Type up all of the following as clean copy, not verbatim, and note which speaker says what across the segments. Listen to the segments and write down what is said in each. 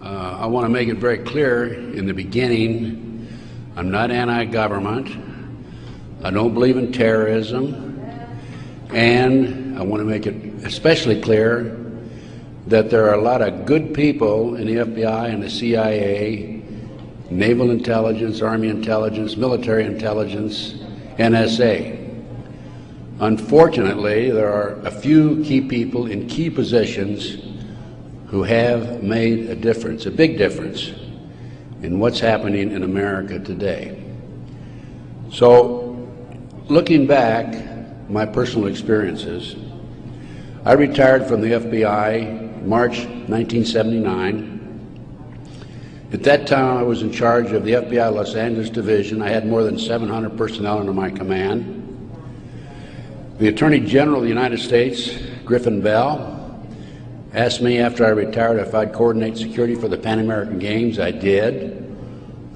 Speaker 1: I want to make it very clear in the beginning, I'm not anti-government. I don't believe in terrorism. And I want to make it especially clear that there are a lot of good people in the FBI and the CIA, naval intelligence, army intelligence, military intelligence, NSA. Unfortunately, there are a few key people in key positions who have made a difference, a big difference, in what's happening in America today. So, looking back, my personal experiences, I retired from the FBI March 1979. At that time, I was in charge of the FBI Los Angeles Division. I had more than 700 personnel under my command. The Attorney General of the United States, Griffin Bell, asked me after I retired if I'd coordinate security for the Pan American Games. I did.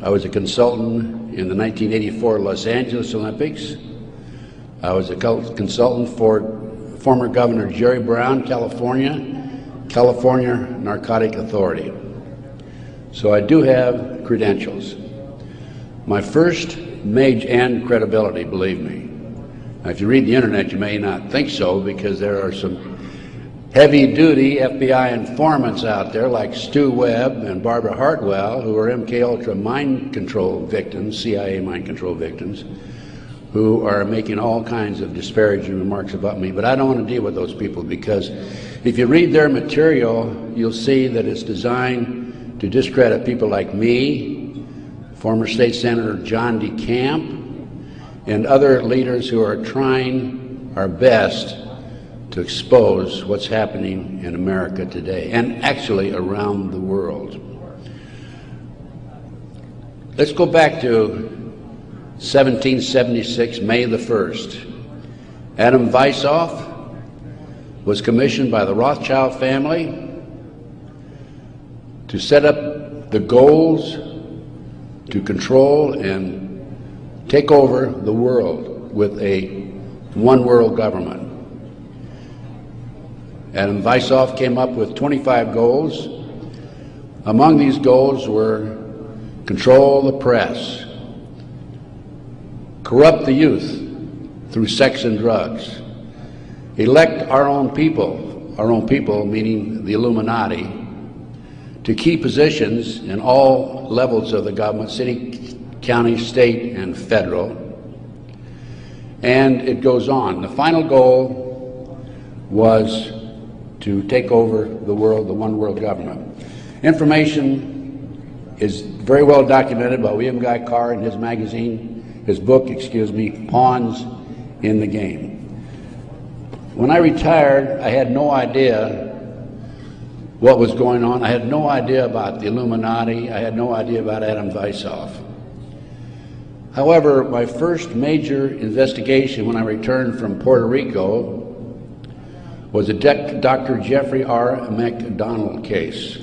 Speaker 1: I was a consultant in the 1984 Los Angeles Olympics. I was a consultant for former Governor Jerry Brown, California Narcotic Authority. So I do have credentials. My first major, and credibility, believe me. Now, if you read the internet, you may not think so, because there are some heavy-duty FBI informants out there like Stu Webb and Barbara Hartwell, who are MKUltra mind control victims, CIA mind control victims, who are making all kinds of disparaging remarks about me. But I don't want to deal with those people, because if you read their material, you'll see that it's designed to discredit people like me, former State Senator John DeCamp, and other leaders who are trying our best to expose what's happening in America today, and actually around the world. Let's go back to 1776, May the 1st. Adam Weishaupt was commissioned by the Rothschild family to set up the goals to control and take over the world with a one world government. Adam Weishaupt came up with 25 goals. Among these goals were control the press, corrupt the youth through sex and drugs, elect our own people meaning the Illuminati, to key positions in all levels of the government, city, county, state, and federal. And it goes on. The final goal was to take over the world, the one world government. Information is very well documented by William Guy Carr in his book, Pawns in the Game. When I retired, I had no idea what was going on. I had no idea about the Illuminati. I had no idea about Adam Weishaupt. However, my first major investigation when I returned from Puerto Rico was a Dr. Jeffrey R. McDonald case.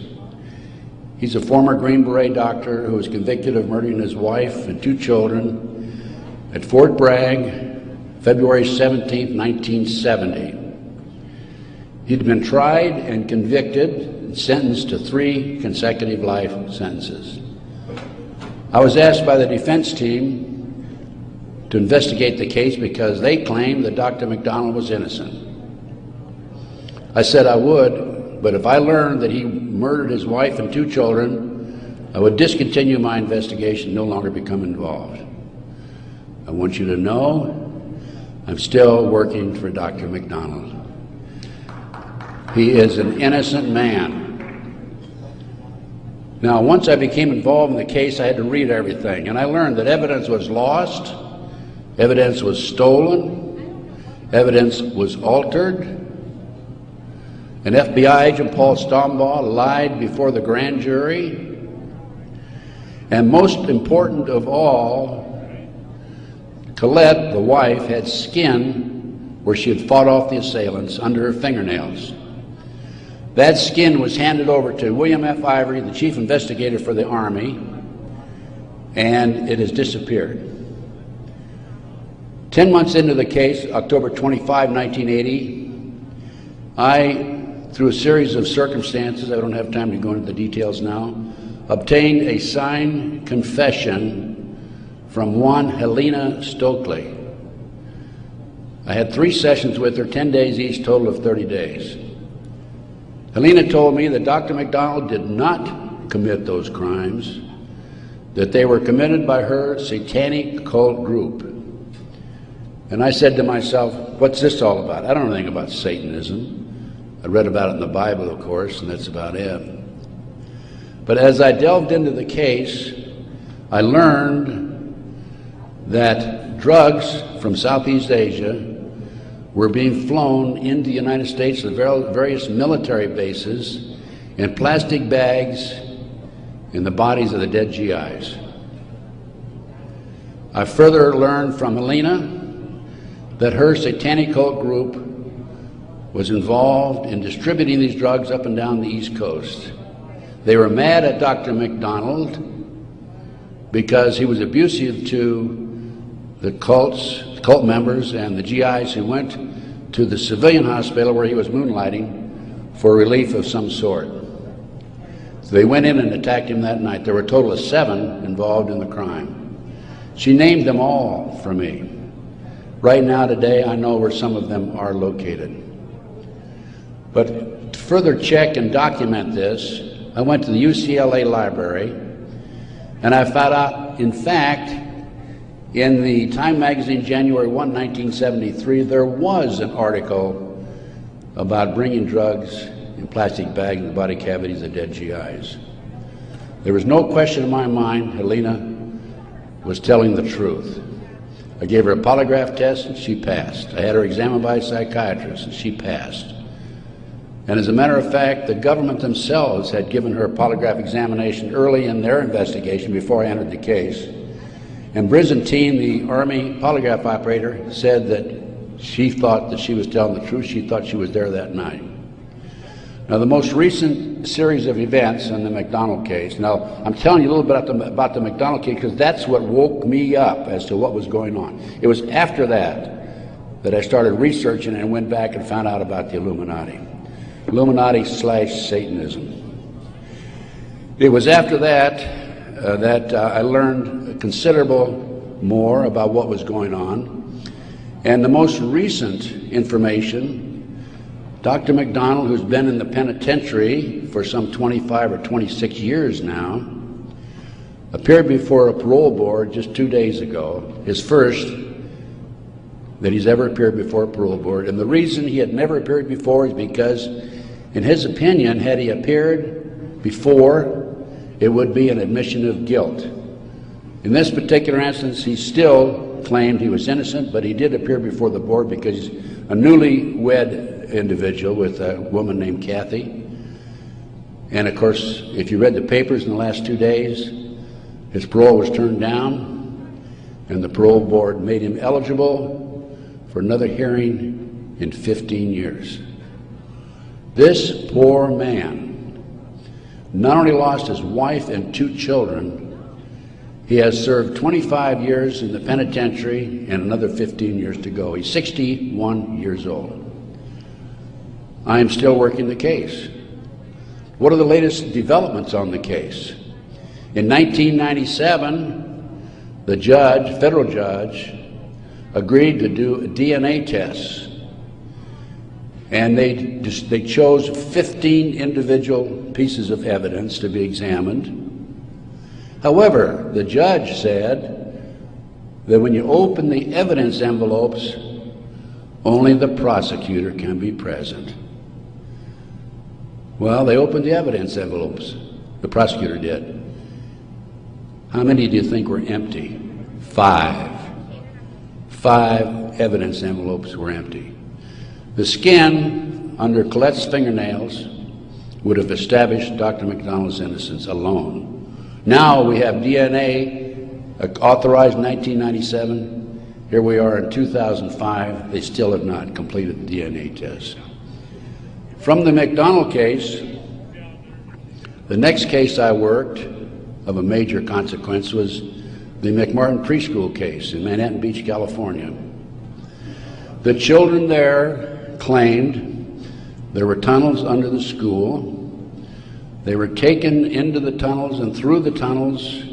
Speaker 1: He's a former Green Beret doctor who was convicted of murdering his wife and 2 children at Fort Bragg, February 17, 1970. He'd been tried and convicted and sentenced to 3 consecutive life sentences. I was asked by the defense team to investigate the case because they claimed that Dr. McDonald was innocent. I said I would, but if I learned that he murdered his wife and 2 children, I would discontinue my investigation, no longer become involved. I want you to know I'm still working for Dr. McDonald. He is an innocent man. Now, once I became involved in the case, I had to read everything, and I learned that evidence was lost, evidence was stolen, evidence was altered. An FBI agent, Paul Stombaugh, lied before the grand jury. And most important of all, Colette, the wife, had skin where she had fought off the assailants under her fingernails. That skin was handed over to William F. Ivory, the chief investigator for the Army, and it has disappeared. 10 months into the case, October 25, 1980, I through a series of circumstances, I don't have time to go into the details now, obtained a signed confession from one Helena Stokely. I had 3 sessions with her, 10 days each, total of 30 days. Helena told me that Dr. McDonald did not commit those crimes, that they were committed by her satanic cult group. And I said to myself, what's this all about? I don't know anything about Satanism. I read about it in the Bible, of course, and that's about it. But as I delved into the case, I learned that drugs from Southeast Asia were being flown into the United States to various military bases in plastic bags in the bodies of the dead GIs. I further learned from Helena that her satanic cult group was involved in distributing these drugs up and down the East Coast. They were mad at Dr. McDonald because he was abusive to the cult members and the GIs who went to the civilian hospital where he was moonlighting for relief of some sort. So they went in and attacked him that night. There were a total of 7 involved in the crime. She named them all for me. Right now, today, I know where some of them are located. But to further check and document this, I went to the UCLA library, and I found out, in fact, in the Time magazine, January 1, 1973, there was an article about bringing drugs in plastic bags in the body cavities of dead GIs. There was no question in my mind Helena was telling the truth. I gave her a polygraph test, and she passed. I had her examined by a psychiatrist, and she passed. And as a matter of fact, the government themselves had given her a polygraph examination early in their investigation before I entered the case. And Byzantine, the Army polygraph operator, said that she thought that she was telling the truth. She thought she was there that night. Now, the most recent series of events in the McDonald case, now I'm telling you a little bit about the McDonald case because that's what woke me up as to what was going on. It was after that I started researching and went back and found out about the Illuminati. Illuminati/Satanism. It was after that I learned considerable more about what was going on. And the most recent information, Dr. McDonald, who's been in the penitentiary for some 25 or 26 years now, appeared before a parole board just 2 days ago, his first that he's ever appeared before a parole board. And the reason he had never appeared before is because, in his opinion, had he appeared before, it would be an admission of guilt. In this particular instance, he still claimed he was innocent, but he did appear before the board because he's a newlywed individual with a woman named Kathy. And of course, if you read the papers in the last 2 days, his parole was turned down, and the parole board made him eligible for another hearing in 15 years. This poor man not only lost his wife and 2 children, he has served 25 years in the penitentiary and another 15 years to go. He's 61 years old. I am still working the case. What are the latest developments on the case? In 1997, the judge, federal judge, agreed to do DNA tests. And they chose 15 individual pieces of evidence to be examined. However, the judge said that when you open the evidence envelopes, only the prosecutor can be present. Well, they opened the evidence envelopes. The prosecutor did. How many do you think were empty? 5. 5 evidence envelopes were empty. The skin under Colette's fingernails would have established Dr. McDonald's innocence alone. Now we have DNA authorized in 1997. Here we are in 2005. They still have not completed the DNA test. From the McDonald case, the next case I worked of a major consequence was the McMartin preschool case in Manhattan Beach, California. The children there claimed There were tunnels under the school. They were taken into the tunnels and through the tunnels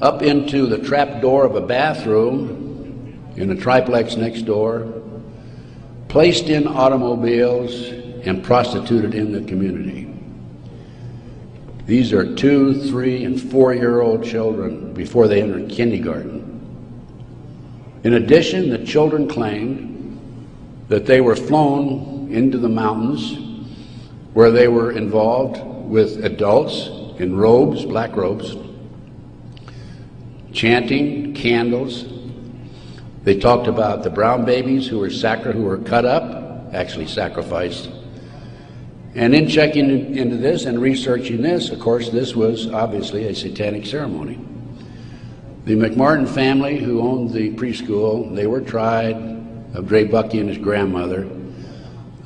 Speaker 1: up into the trap door of a bathroom in a triplex next door, placed in automobiles and prostituted in the community. These are 2-, 3-, and 4-year-old children before they entered kindergarten. In addition, the children claimed that they were flown into the mountains where they were involved with adults in robes, black robes, chanting, candles. They talked about the brown babies who were cut up, actually sacrificed. And in checking into this and researching this, of course, this was obviously a satanic ceremony. The McMartin family, who owned the preschool, they were tried of Dre Bucky and his grandmother.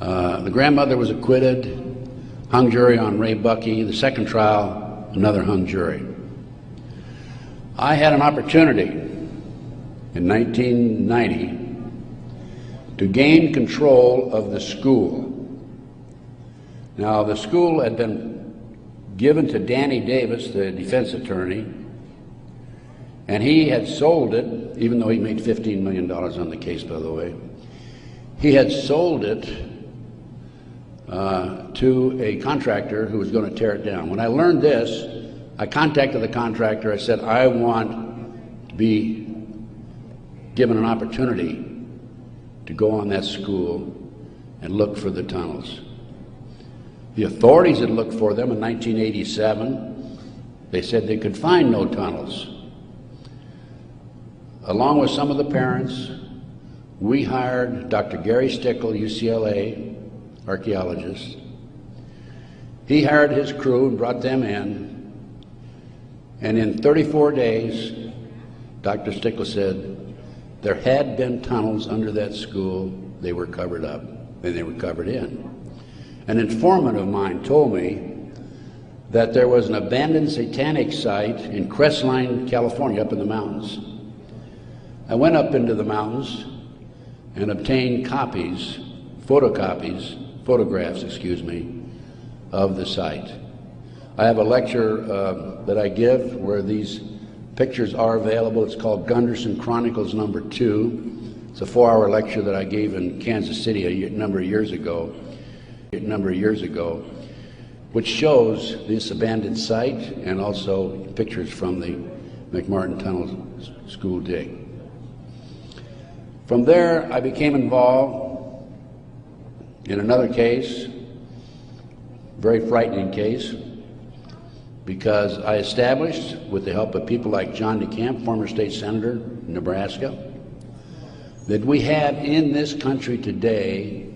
Speaker 1: The grandmother was acquitted, hung jury on Ray Bucky. The second trial, another hung jury. I had an opportunity in 1990 to gain control of the school. Now, the school had been given to Danny Davis, the defense attorney, and he had sold it, even though he made $15 million on the case, by the way. He had sold it to a contractor who was going to tear it down. When I learned this, I contacted the contractor. I said, I want to be given an opportunity to go on that school and look for the tunnels. The authorities had looked for them in 1987. They said they could find no tunnels. Along with some of the parents, we hired Dr. Gary Stickle, UCLA archaeologist. He hired his crew and brought them in. And in 34 days, Dr. Stickle said there had been tunnels under that school. They were covered up, and they were covered in. An informant of mine told me that there was an abandoned satanic site in Crestline, California, up in the mountains. I went up into the mountains and obtained photographs, of the site. I have a lecture that I give where these pictures are available. It's called Gunderson Chronicles number 2. It's a 4-hour lecture that I gave in Kansas City a number of years ago, which shows this abandoned site and also pictures from the McMartin Tunnel school dig. From there, I became involved in another case, very frightening case, because I established, with the help of people like John DeCamp, former state senator in Nebraska, that we have in this country today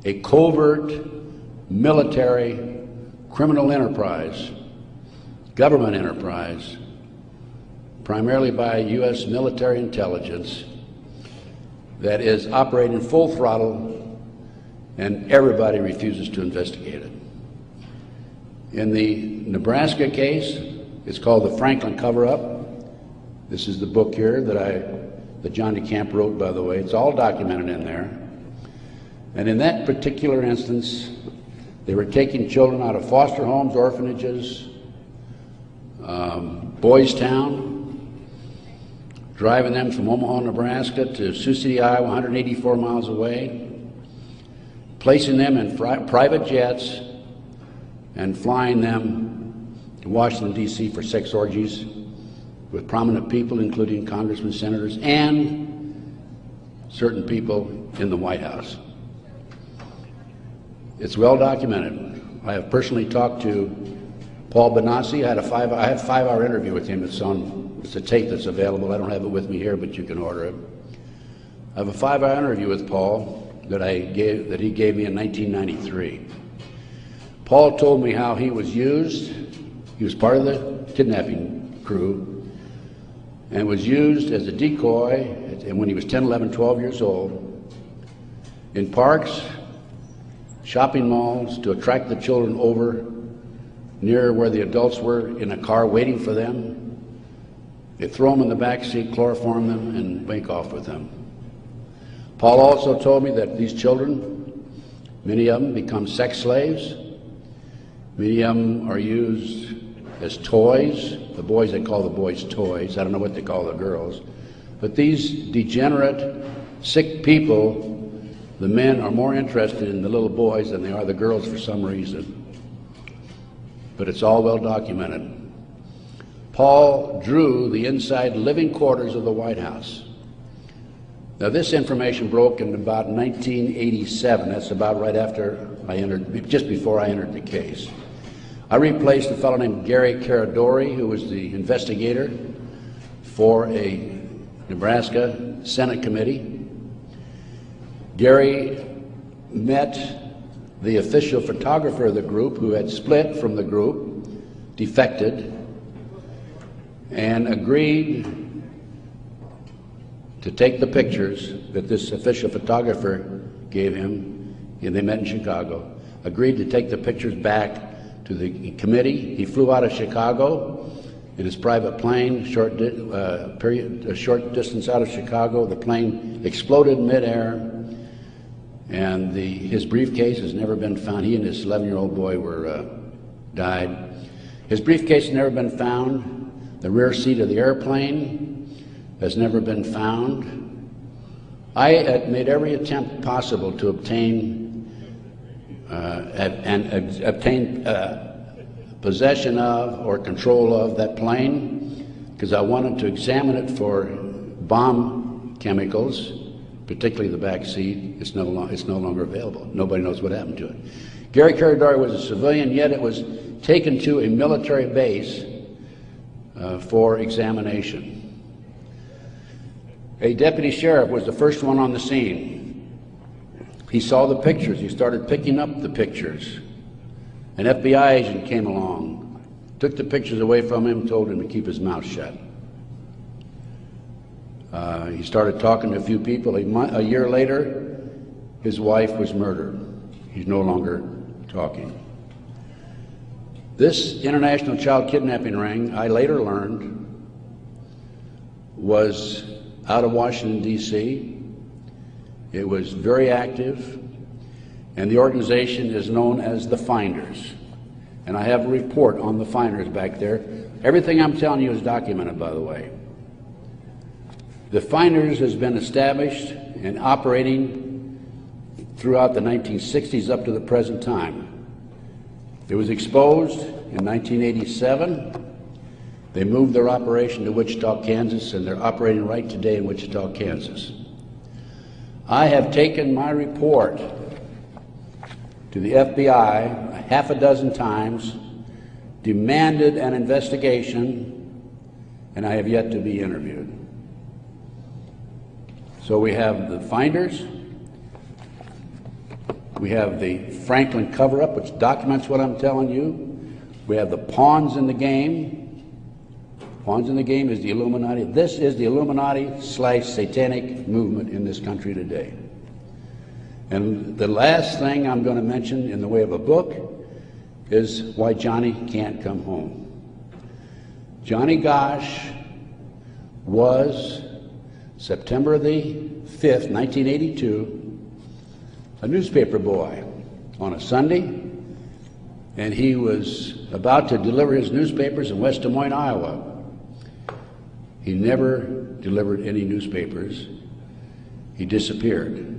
Speaker 1: a covert military criminal enterprise, government enterprise, primarily by U.S. military intelligence, that is operating full throttle, and everybody refuses to investigate it. In the Nebraska case, it's called the Franklin Cover-Up. This is the book here that John DeCamp wrote, by the way. It's all documented in there. And in that particular instance, they were taking children out of foster homes, orphanages, Boys Town, driving them from Omaha, Nebraska to Sioux City, Iowa, 184 miles away, placing them in private jets and flying them to Washington, D.C. for sex orgies with prominent people, including congressmen, senators, and certain people in the White House. It's well documented. I have personally talked to Paul Benassi. I had a 5-hour interview with him. It's a tape that's available. I don't have it with me here, but you can order it. I have a 5-hour interview with Paul that he gave me in 1993. Paul told me how he was used. He was part of the kidnapping crew and was used as a decoy when he was 10, 11, 12 years old in parks, shopping malls, to attract the children over near where the adults were in a car waiting for them. They throw them in the back seat, chloroform them, and make off with them. Paul also told me that these children Many of them become sex slaves. Many of them are used as toys. The boys, they call the boys toys. I don't know what they call the girls. But these degenerate, sick people, the men are more interested in the little boys than they are the girls for some reason. But it's all well documented. Paul drew the inside living quarters of the White House. Now, this information broke in about 1987. That's about right after I entered, just before I entered the case. I replaced a fellow named Gary Caradori, who was the investigator for a Nebraska Senate committee. Gary met the official photographer of the group, who had split from the group, defected, and agreed to take the pictures that this official photographer gave him, and they met in Chicago, agreed to take the pictures back to the committee. He flew out of Chicago in his private plane, a short distance out of Chicago. The plane exploded in midair, and his briefcase has never been found. He and his 11-year-old boy died. His briefcase has never been found. The rear seat of the airplane has never been found. I made every attempt possible to obtain possession of or control of that plane, because I wanted to examine it for bomb chemicals, particularly the back seat. It's no longer available. Nobody knows what happened to it. Gary Caradori was a civilian, yet it was taken to a military base for examination. A deputy sheriff was the first one on the scene. He saw the pictures. He started picking up the pictures. An FBI agent came along, took the pictures away from him, told him to keep his mouth shut. He started talking to a few people. A year later, his wife was murdered. He's no longer talking. This international child kidnapping ring, I later learned, was out of Washington, D.C. It was very active, and the organization is known as the Finders. And I have a report on the Finders back there. Everything I'm telling you is documented, by the way. The Finders has been established and operating throughout the 1960s up to the present time. It was exposed in 1987. They moved their operation to Wichita, Kansas, and they're operating right today in Wichita, Kansas. I have taken my report to the FBI half a dozen times, demanded an investigation, and I have yet to be interviewed. So we have the Finders, we have the Franklin cover-up, which documents what I'm telling you. We have the pawns in the game. Pawns in the game is the Illuminati. This is the Illuminati/satanic movement in this country today. And the last thing I'm going to mention in the way of a book is why Johnny can't come home. Johnny Gosch was, September the 5th, 1982, a newspaper boy on a Sunday, and he was about to deliver his newspapers in West Des Moines, Iowa. He never delivered any newspapers. He disappeared.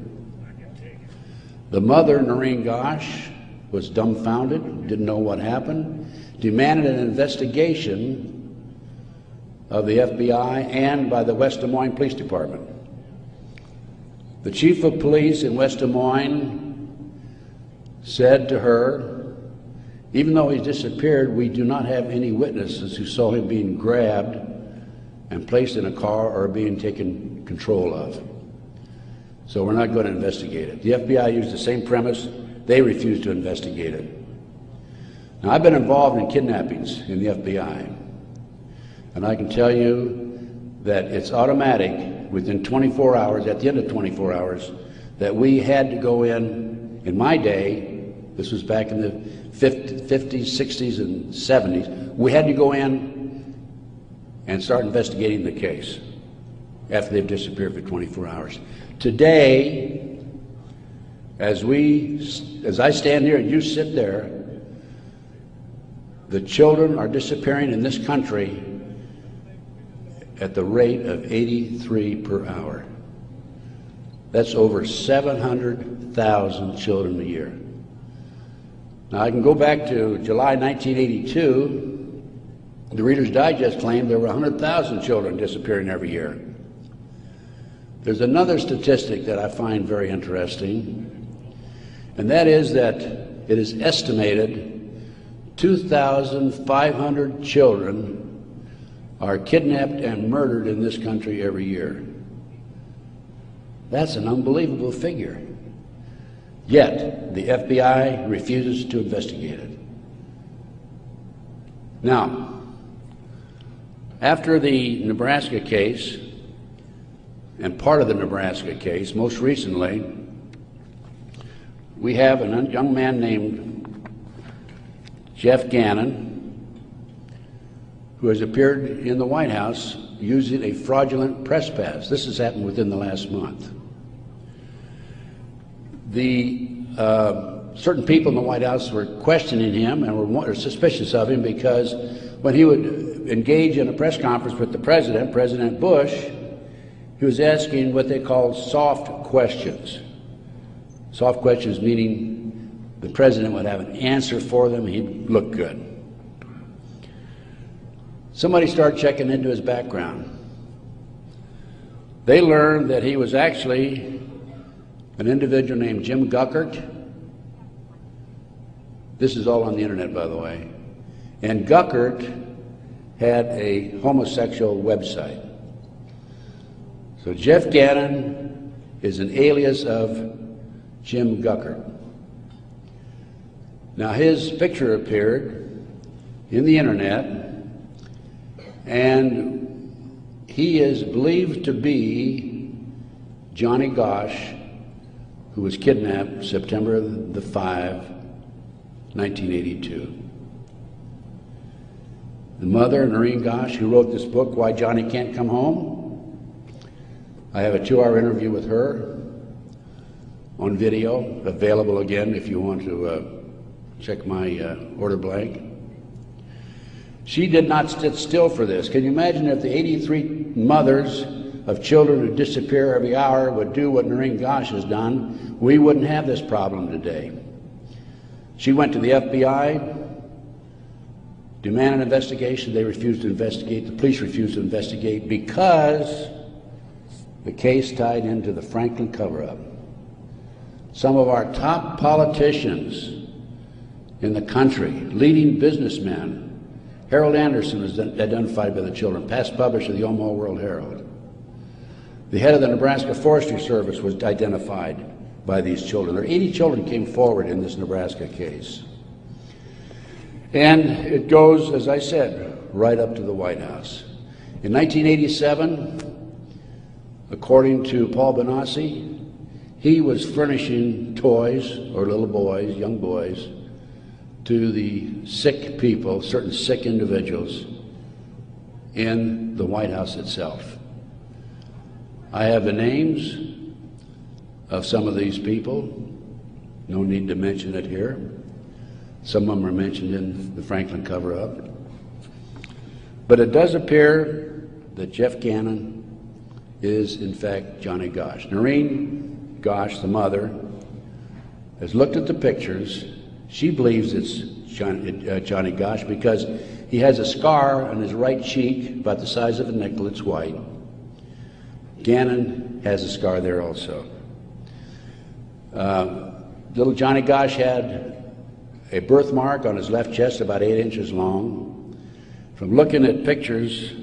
Speaker 1: The mother, Noreen Gosch, was dumbfounded, didn't know what happened, demanded an investigation of the FBI and by the West Des Moines Police Department. The chief of police in West Des Moines said to her, even though he disappeared, we do not have any witnesses who saw him being grabbed and placed in a car or being taken control of. So we're not going to investigate it. The FBI used the same premise. They refused to investigate it. Now, I've been involved in kidnappings in the FBI, and I can tell you that it's automatic within 24 hours, at the end of 24 hours, that we had to go in my day, this was back in the 50s, 60s, and 70s, we had to go in and start investigating the case after they've disappeared for 24 hours. Today, As I stand here and you sit there, the children are disappearing in this country at the rate of 83 per hour. That's over 700,000 children a year. Now I can go back to July 1982. The Reader's Digest claimed there were 100,000 children disappearing every year. There's another statistic that I find very interesting, and that is that it is estimated 2,500 children are kidnapped and murdered in this country every year. That's an unbelievable figure. Yet, the FBI refuses to investigate it. Now, after the Nebraska case, and part of the Nebraska case, most recently, we have a young man named Jeff Gannon, who has appeared in the White House using a fraudulent press pass. This has happened within the last month. Certain people in the White House were questioning him and were suspicious of him because when he would engage in a press conference with the president, President Bush, he was asking what they called soft questions. Soft questions meaning the president would have an answer for them, he'd look good. Somebody started checking into his background. They learned that he was actually an individual named Jim Guckert. This is all on the internet, by the way. And Guckert had a homosexual website. So Jeff Gannon is an alias of Jim Guckert. Now his picture appeared in the internet, and he is believed to be Johnny Gosch, who was kidnapped September 5, 1982. The mother, Noreen Gosch, who wrote this book, Why Johnny Can't Come Home, I have a 2-hour interview with her on video, available again if you want to check my order blank. She did not sit still for this. Can you imagine if the 83 mothers of children who disappear every hour would do what Noreen Gosch has done? We wouldn't have this problem today. She went to the FBI, demanded an investigation. They refused to investigate. The police refused to investigate because the case tied into the Franklin cover-up. Some of our top politicians in the country, leading businessmen, Harold Anderson was identified by the children, past publisher of the Omaha World Herald. The head of the Nebraska Forestry Service was identified by these children. There 80 children came forward in this Nebraska case. And it goes, as I said, right up to the White House. In 1987, according to Paul Benassi, he was furnishing toys, or little boys, young boys, to the sick people, certain sick individuals, in the White House itself. I have the names of some of these people. No need to mention it here. Some of them are mentioned in the Franklin cover-up. But it does appear that Jeff Gannon is, in fact, Johnny Gosch. Noreen Gosch, the mother, has looked at the pictures. She believes it's Johnny Gosch because he has a scar on his right cheek about the size of a nickel. It's white. Gannon has a scar there also. Little Johnny Gosch had a birthmark on his left chest about 8 inches long. From looking at pictures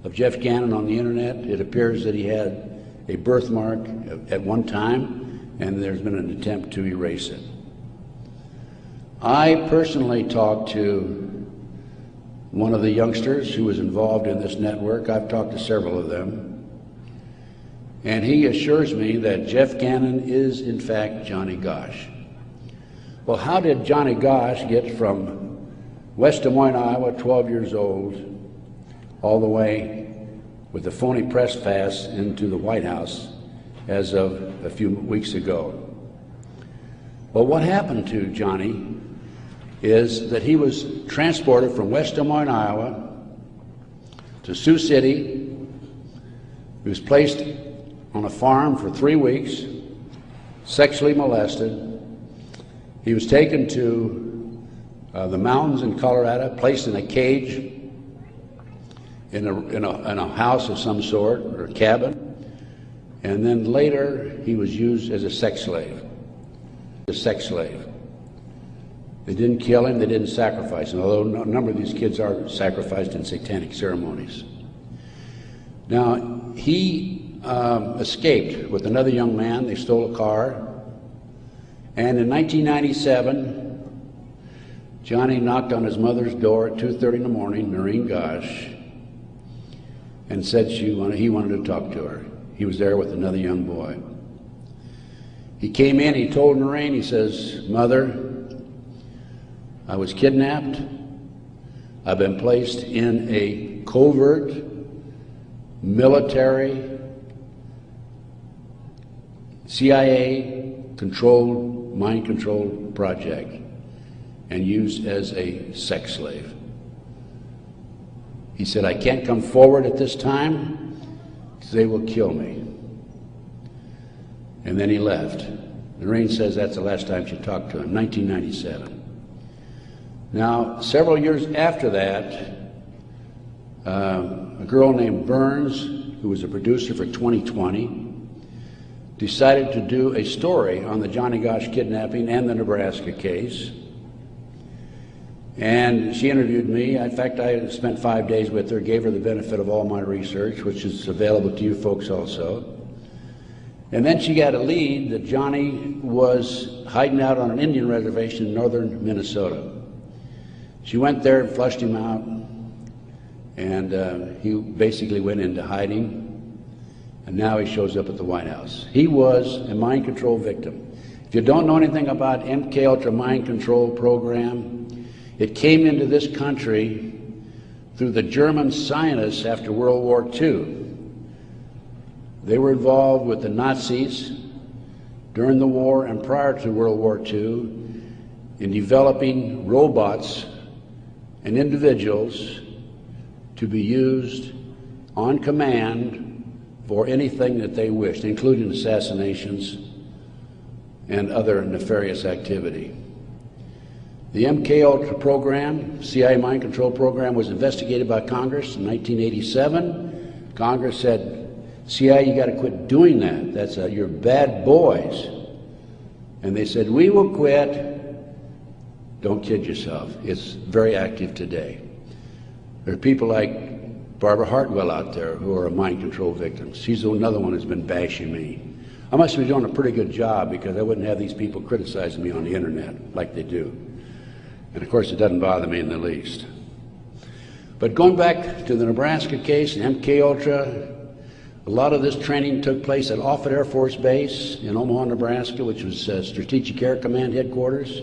Speaker 1: of Jeff Gannon on the internet, it appears that he had a birthmark at one time, and there's been an attempt to erase it. I personally talked to one of the youngsters who was involved in this network. I've talked to several of them. And he assures me that Jeff Gannon is, in fact, Johnny Gosch. Well, how did Johnny Gosch get from West Des Moines, Iowa, 12 years old, all the way with a phony press pass into the White House as of a few weeks ago? Well, what happened to Johnny is that he was transported from West Des Moines, Iowa to Sioux City. He was placed on a farm for 3 weeks, sexually molested. He was taken to the mountains in Colorado, placed in a cage in a house of some sort, or a cabin, and then later he was used as a sex slave. They didn't kill him, they didn't sacrifice him, although a number of these kids are sacrificed in satanic ceremonies. Now, he escaped with another young man. They stole a car, and in 1997, Johnny knocked on his mother's door at 2:30 in the morning, Noreen Gosh, and said he wanted to talk to her. He was there with another young boy. He came in, he told Noreen, he says, "Mother, I was kidnapped. I've been placed in a covert military CIA-controlled, mind-controlled project and used as a sex slave." He said, "I can't come forward at this time because they will kill me." And then he left. Noreen says that's the last time she talked to him, 1997. Now, several years after that, a girl named Burns, who was a producer for 2020, decided to do a story on the Johnny Gosch kidnapping and the Nebraska case. And she interviewed me. In fact, I spent 5 days with her, gave her the benefit of all my research, which is available to you folks also. And then she got a lead that Johnny was hiding out on an Indian reservation in northern Minnesota. She went there and flushed him out, and he basically went into hiding, and now he shows up at the White House. He was a mind control victim. If you don't know anything about MKUltra mind control program, it came into this country through the German scientists after World War II. They were involved with the Nazis during the war and prior to World War II in developing robots and individuals to be used on command for anything that they wished, including assassinations and other nefarious activity. The MKUltra program, CIA mind control program, was investigated by Congress in 1987. Congress said, CIA, you got to quit doing that. You're bad boys. And they said, we will quit. Don't kid yourself. It's very active today. There are people like Barbara Hartwell out there who are mind control victims. She's another one who's been bashing me. I must be doing a pretty good job because I wouldn't have these people criticizing me on the internet like they do. And of course, it doesn't bother me in the least. But going back to the Nebraska case and MKUltra, a lot of this training took place at Offutt Air Force Base in Omaha, Nebraska, which was Strategic Air Command headquarters.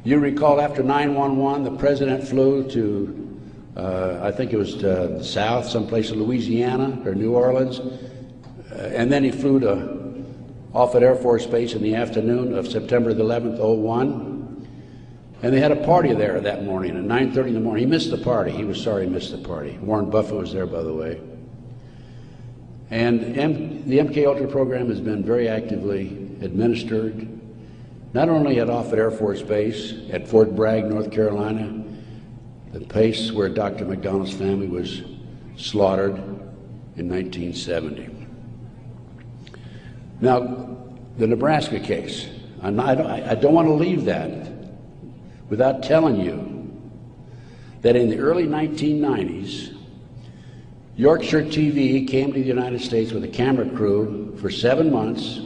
Speaker 1: You recall after 9/11, the president flew to, I think it was to the south, someplace in Louisiana or New Orleans, and then he flew to Offutt Air Force Base in the afternoon of September the 11th, 2001, and they had a party there that morning at 9:30 in the morning. He missed the party. He was sorry he missed the party. Warren Buffett was there, by the way. And the MKUltra program has been very actively administered, not only at Offutt Air Force Base, at Fort Bragg, North Carolina, the place where Dr. McDonald's family was slaughtered in 1970. Now, the Nebraska case, I don't want to leave that without telling you that in the early 1990s, Yorkshire TV came to the United States with a camera crew for 7 months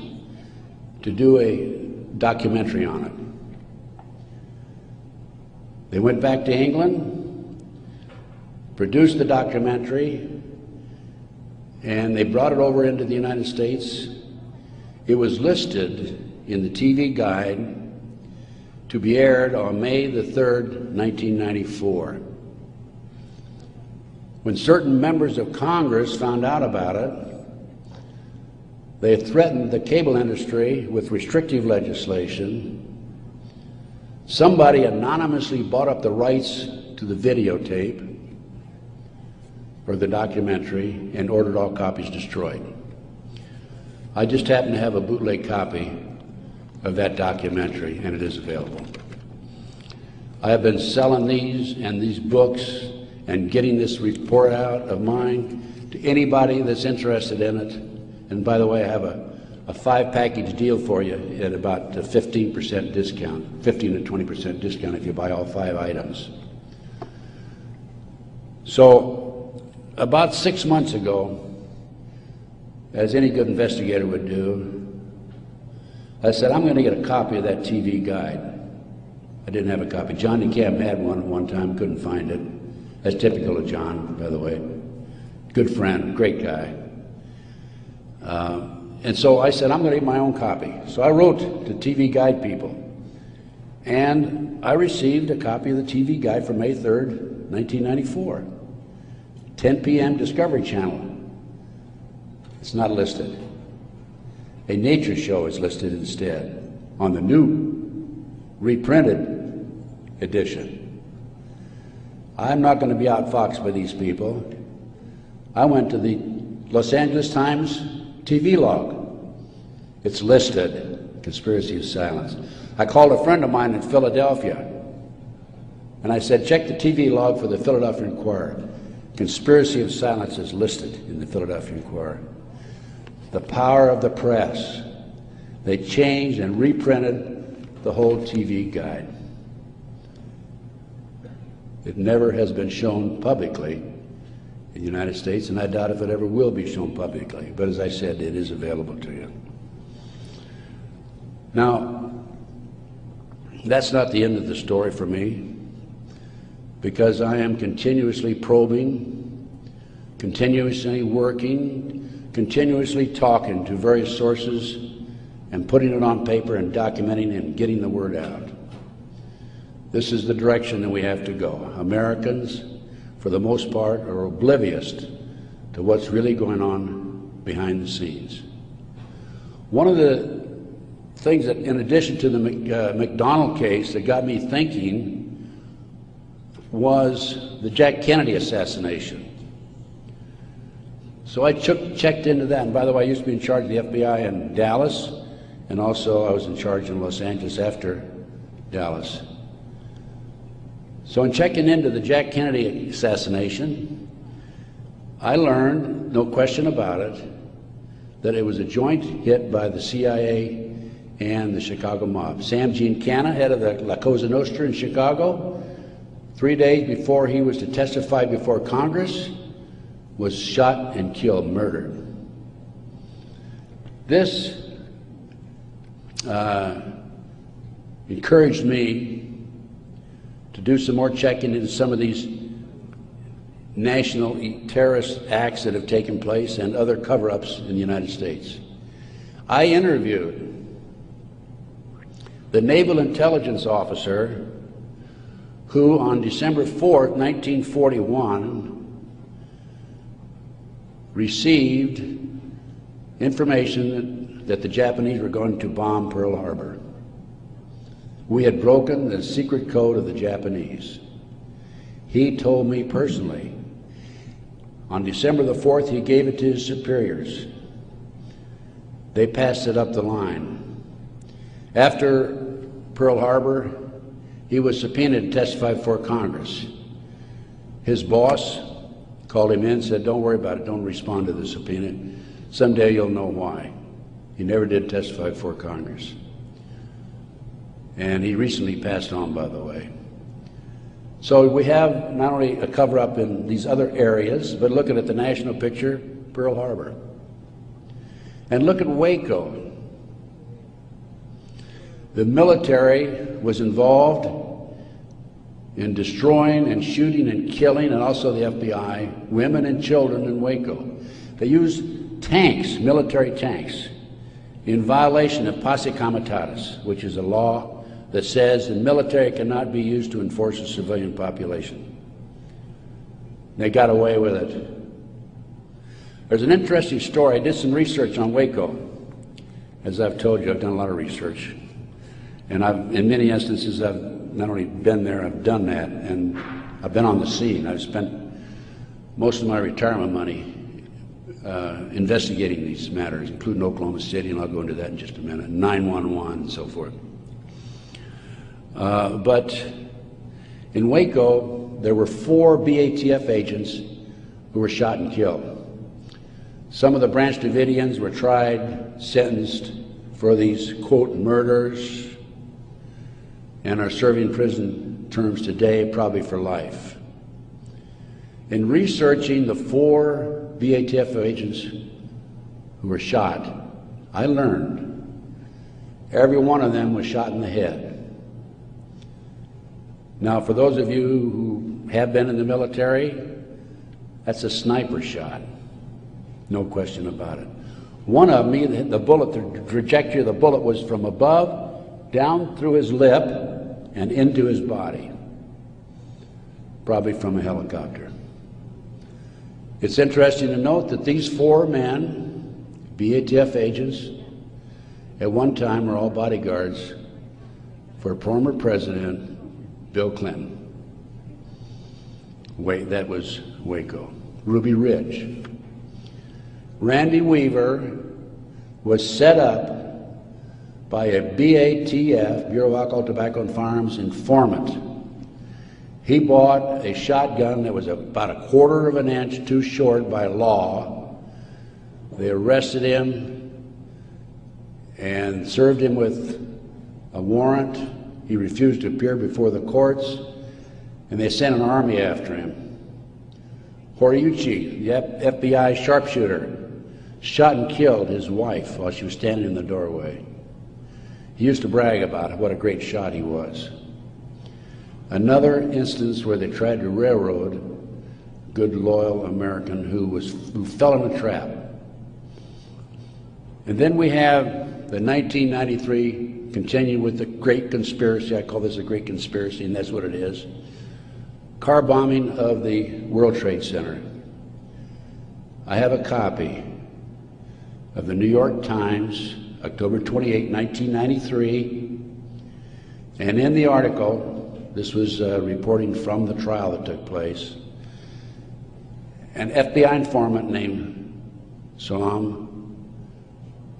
Speaker 1: to do a documentary on it. They went back to England, produced the documentary, and they brought it over into the United States. It was listed in the TV guide to be aired on May the 3rd, 1994. When certain members of Congress found out about it, they threatened the cable industry with restrictive legislation Somebody anonymously bought up the rights to the videotape or the documentary and ordered all copies destroyed. I just happen to have a bootleg copy of that documentary, and it is available. I have been selling these and these books and getting this report out of mine to anybody that's interested in it. And by the way, I have a 5-package deal for you at about a 15% discount, 15 to 20% discount if you buy all 5 items. So about 6 months ago, as any good investigator would do, I said, I'm going to get a copy of that TV guide. I didn't have a copy. John DeCamp had one at one time, couldn't find it. That's typical of John, by the way. Good friend, great guy. And so I said, I'm going to get my own copy. So I wrote to TV Guide people, and I received a copy of the TV Guide for May 3rd, 1994. 10 p.m. Discovery Channel. It's not listed. A nature show is listed instead on the new reprinted edition. I'm not going to be outfoxed by these people. I went to the Los Angeles Times TV log. It's listed, Conspiracy of Silence. I called a friend of mine in Philadelphia, and I said, check the TV log for the Philadelphia Inquirer. Conspiracy of Silence is listed in the Philadelphia Inquirer. The power of the press. They changed and reprinted the whole TV guide. It never has been shown publicly in the United States, and I doubt if it ever will be shown publicly. But as I said, it is available to you. Now, that's not the end of the story for me, because I am continuously probing, continuously working, continuously talking to various sources and putting it on paper and documenting and getting the word out. This is the direction that we have to go. Americans, for the most part, are oblivious to what's really going on behind the scenes. One of the things that, in addition to the McDonald case, that got me thinking was the Jack Kennedy assassination. So I checked into that, and by the way, I used to be in charge of the FBI in Dallas, and also I was in charge in Los Angeles after Dallas. So in checking into the Jack Kennedy assassination, I learned, no question about it, that it was a joint hit by the CIA and the Chicago mob. Sam Giancana, head of the La Cosa Nostra in Chicago, 3 days before he was to testify before Congress, was shot and killed, murdered. This encouraged me to do some more checking into some of these national terrorist acts that have taken place and other cover-ups in the United States. I interviewed the naval intelligence officer who on December 4th, 1941, received information that the Japanese were going to bomb Pearl Harbor. We had broken the secret code of the Japanese. He told me personally, on December the 4th, he gave it to his superiors. They passed it up the line. After Pearl Harbor, he was subpoenaed to testify before Congress. His boss called him in and said, don't worry about it, don't respond to the subpoena. Someday you'll know why. He never did testify before Congress. And he recently passed on, by the way. So we have not only a cover-up in these other areas, but looking at the national picture, Pearl Harbor. And look at Waco. The military was involved in destroying and shooting and killing, and also the FBI, women and children in Waco. They used tanks, military tanks, in violation of posse comitatus, which is a law that says the military cannot be used to enforce a civilian population. They got away with it. There's an interesting story. I did some research on Waco. As I've told you, I've done a lot of research. And in many instances, I've not only been there, I've done that, and I've been on the scene. I've spent most of my retirement money investigating these matters, including Oklahoma City, and I'll go into that in just a minute, 911 and so forth. But in Waco, there were 4 BATF agents who were shot and killed. Some of the Branch Davidians were tried, sentenced for these, quote, murders, and are serving prison terms today, probably for life. In researching the 4 BATF agents who were shot, I learned every one of them was shot in the head. Now, for those of you who have been in the military, that's a sniper shot, no question about it. One of them, the bullet, the trajectory of the bullet was from above, down through his lip, and into his body, probably from a helicopter. It's interesting to note that these 4 men, BATF agents, at one time were all bodyguards for former President Bill Clinton. That was Waco. Ruby Ridge. Randy Weaver was set up by a BATF, Bureau of Alcohol, Tobacco and Firearms, informant. He bought a shotgun that was about 1/4 of an inch too short by law. They arrested him and served him with a warrant. He refused to appear before the courts, and they sent an army after him. Horiuchi, the FBI sharpshooter, shot and killed his wife while she was standing in the doorway. He used to brag about what a great shot he was. Another instance where they tried to railroad a good, loyal American who fell in a trap. And then we have the 1993, continue with the great conspiracy. I call this a great conspiracy, and that's what it is. Car bombing of the World Trade Center. I have a copy of the New York Times, October 28, 1993, and in the article, this was reporting from the trial that took place, an FBI informant named Salam,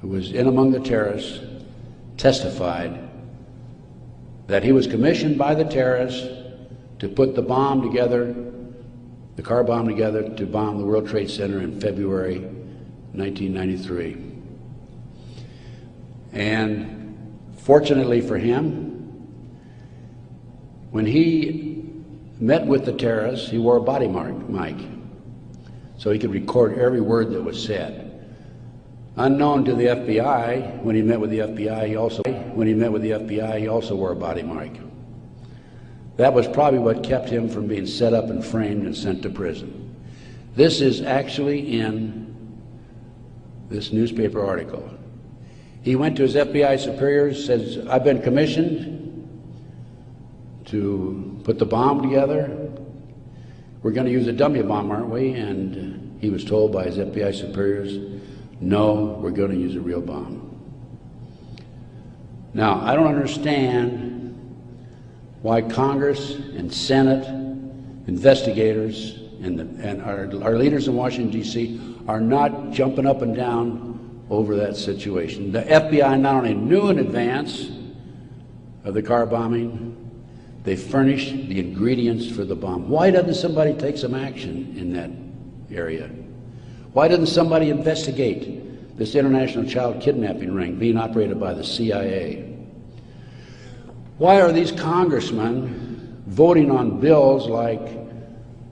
Speaker 1: who was in among the terrorists, testified that he was commissioned by the terrorists to put the bomb together, the car bomb together, to bomb the World Trade Center in February 1993. And fortunately for him, when he met with the terrorists, he wore a body mic, so he could record every word that was said. Unknown to the FBI, when he met with the FBI, he also wore a body mic. That was probably what kept him from being set up and framed and sent to prison. This is actually in this newspaper article. He went to his FBI superiors, says, "I've been commissioned to put the bomb together. We're going to use a dummy bomb, aren't we?" And he was told by his FBI superiors, "No, we're going to use a real bomb." Now, I don't understand why Congress and Senate, investigators, and our leaders in Washington, D.C. are not jumping up and down over that situation. The FBI not only knew in advance of the car bombing, they furnished the ingredients for the bomb. Why doesn't somebody take some action in that area? Why doesn't somebody investigate this international child kidnapping ring being operated by the CIA? Why are these congressmen voting on bills like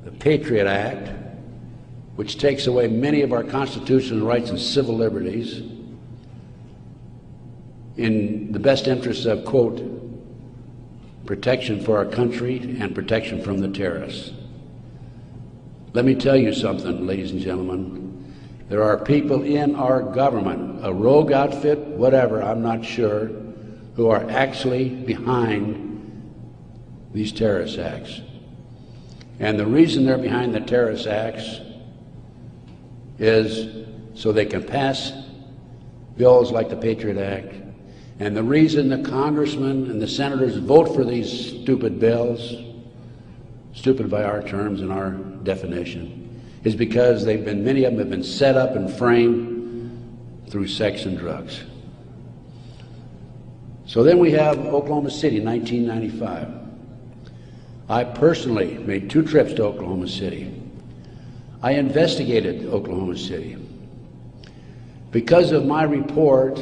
Speaker 1: the Patriot Act, which takes away many of our constitutional rights and civil liberties, in the best interests of, quote, protection for our country and protection from the terrorists? Let me tell you something, ladies and gentlemen. There are people in our government, a rogue outfit, whatever, I'm not sure, who are actually behind these terrorist acts. And the reason they're behind the terrorist acts is so they can pass bills like the Patriot Act And the reason the congressmen and the senators vote for these stupid bills, stupid by our terms and our definition, is because many of them have been set up and framed through sex and drugs. So then we have Oklahoma City, 1995. I personally made 2 trips to Oklahoma City. I investigated Oklahoma City. Because of my report,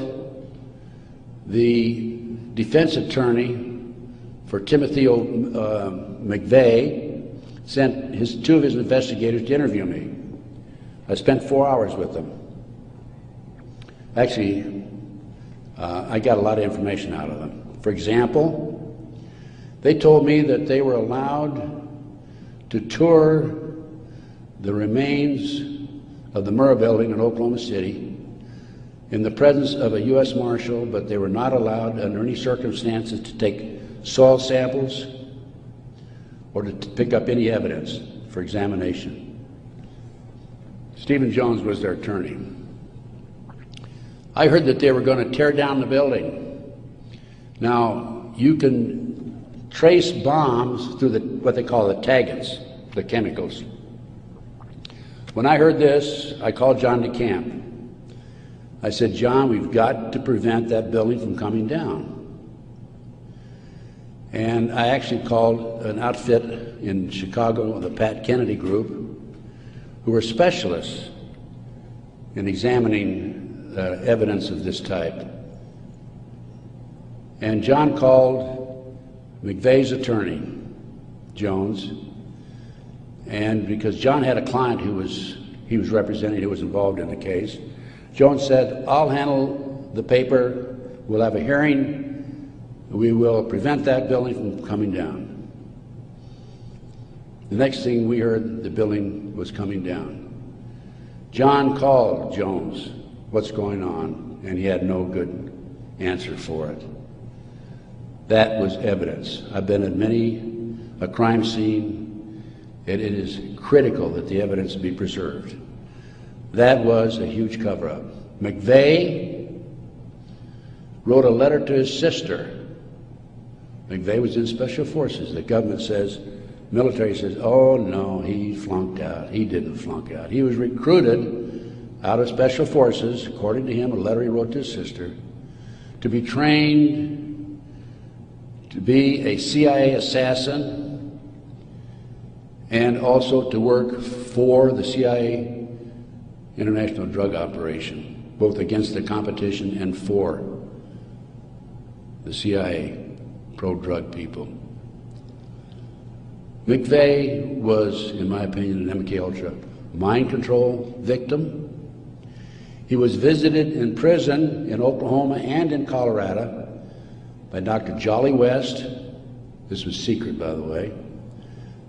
Speaker 1: the defense attorney for Timothy McVeigh sent 2 of his investigators to interview me. I spent 4 hours with them. Actually, I got a lot of information out of them. For example, they told me that they were allowed to tour the remains of the Murrah building in Oklahoma City in the presence of a U.S. Marshal, but they were not allowed under any circumstances to take soil samples or to pick up any evidence for examination. Stephen Jones was their attorney. I heard that they were going to tear down the building. Now, you can trace bombs through what they call the taggants, the chemicals. When I heard this, I called John DeCamp. I said, John, we've got to prevent that building from coming down. And I actually called an outfit in Chicago, the Pat Kennedy Group, who were specialists in examining evidence of this type. And John called McVeigh's attorney, Jones, and because John had a client he was representing who was involved in the case, Jones said, I'll handle the paper, we'll have a hearing, we will prevent that building from coming down. The next thing we heard, the building was coming down. John called Jones, what's going on? And he had no good answer for it. That was evidence. I've been at many a crime scene, and it is critical that the evidence be preserved. That was a huge cover-up. McVeigh wrote a letter to his sister. McVeigh was in Special Forces. The government says, military says, oh no, he flunked out. He didn't flunk out. He was recruited out of Special Forces, according to him, a letter he wrote to his sister, to be trained to be a CIA assassin and also to work for the CIA international drug operation, both against the competition and for the CIA pro-drug people. McVeigh was, in my opinion, an MK-Ultra mind control victim. He was visited in prison in Oklahoma and in Colorado by Dr. Jolly West. This was secret, by the way.